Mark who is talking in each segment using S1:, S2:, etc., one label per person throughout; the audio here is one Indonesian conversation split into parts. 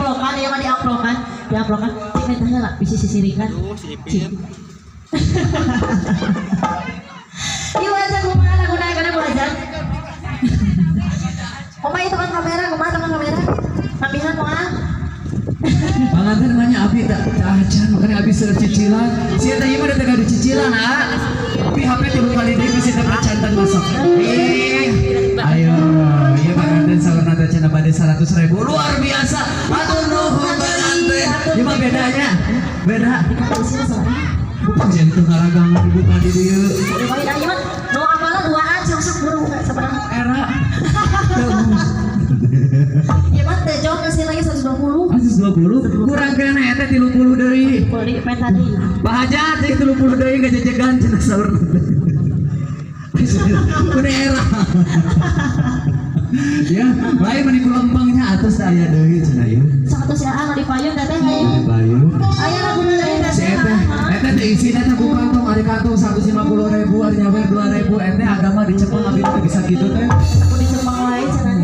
S1: diuploadkan, ya mah diuploadkan. Cik tanya lah, bisa sisirikan. Cik. Ibu aja kumaha lagu naik kana belajar. Oma itu kan kamera, kumaha teman kamera? Tapihan kumaha?
S2: Panganten namanya Abi tak acan makanya Abi seueur cicilan. Sia teh ieu mah teh gadu cicilan Abi HP 3 kali deui bisa teh percantan masuk. Ayo, ieu panganten saurna teh cenah bade 100.000 luar biasa. Atur nuhun panganten. Ieu mah bedanya. Beda. Jantung ngaragang dibuka di dieu.
S1: Beda ieu mah nu amalan duaan sok buru sabarang.
S2: Era.
S1: Ieu mah teh jauh kasih lagi 120.
S2: 120 kurang kena eta 30 deui.
S1: Beli peta deui.
S2: Bahajat teh 30 deui gajejegan cenah saur. Udah era. Ya, bae meni kulembangnya atus aya deui cenah ieu.
S1: 100 ya anu dipayun teh aya.
S2: Dipayun.
S1: Aya lagu deui teh.
S2: Si eta teh isina teh ku kantong ari kantong 150.000 ari nyawer 2.000 ente agama di Jepang abi teh bisa kitu teh.
S1: Aku di Jepang wae cenah.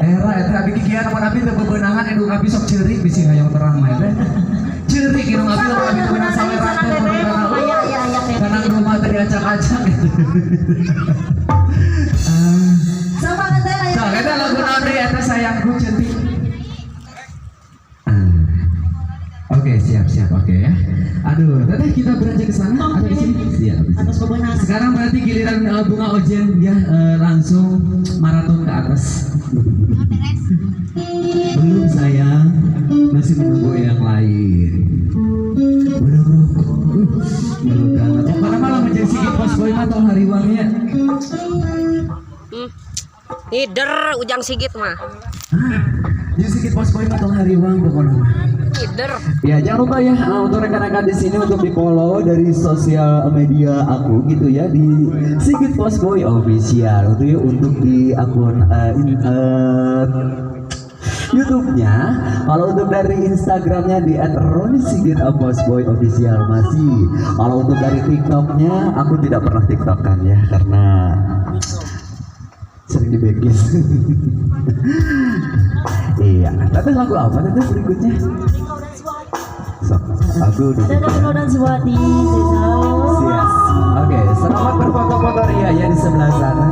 S2: Era eta abi kikieu mun abi teu bebeunangan edu abi sok ceurik bisi hayang terang mah teh. Ceurik inu abi lamun abi teu menang saweran teh kanang rumah teh diacak-acak.
S1: Sama kan teh aya.
S2: Sok eta lagu naon deui eta sayangku cantik. Oke, siap oke ya. Aduh, teteh kita beranjak ke sana atau di sini? Siap.
S1: Atas bebenah.
S2: Sekarang berarti giliran bunga Ojen ya langsung maraton ke atas. Belum sayang, masih menunggu yang lain. Udah bro, baru banget. Pada malam menjadi sikit pas boy atau hariwangnya.
S3: Hider ujang sigit mah.
S2: Jadi sikit pas boy atau hariwang pokoknya.
S3: Hider.
S2: Ya jangan lupa ya untuk rekan-rekan di sini untuk di follow dari sosial media aku gitu ya di Sigit Postboy Official itu ya untuk di akun YouTube-nya. Kalau untuk dari Instagramnya di @ronisigit_postboy official masih. Kalau untuk dari TikToknya aku tidak pernah TikTokan ya karena sering dibekis. Iya, tapi lagu apa nanti berikutnya? Aku di
S1: dan Suwati.
S2: Siap. Oke, selamat berfoto-foto Ria ya di sebelah sana.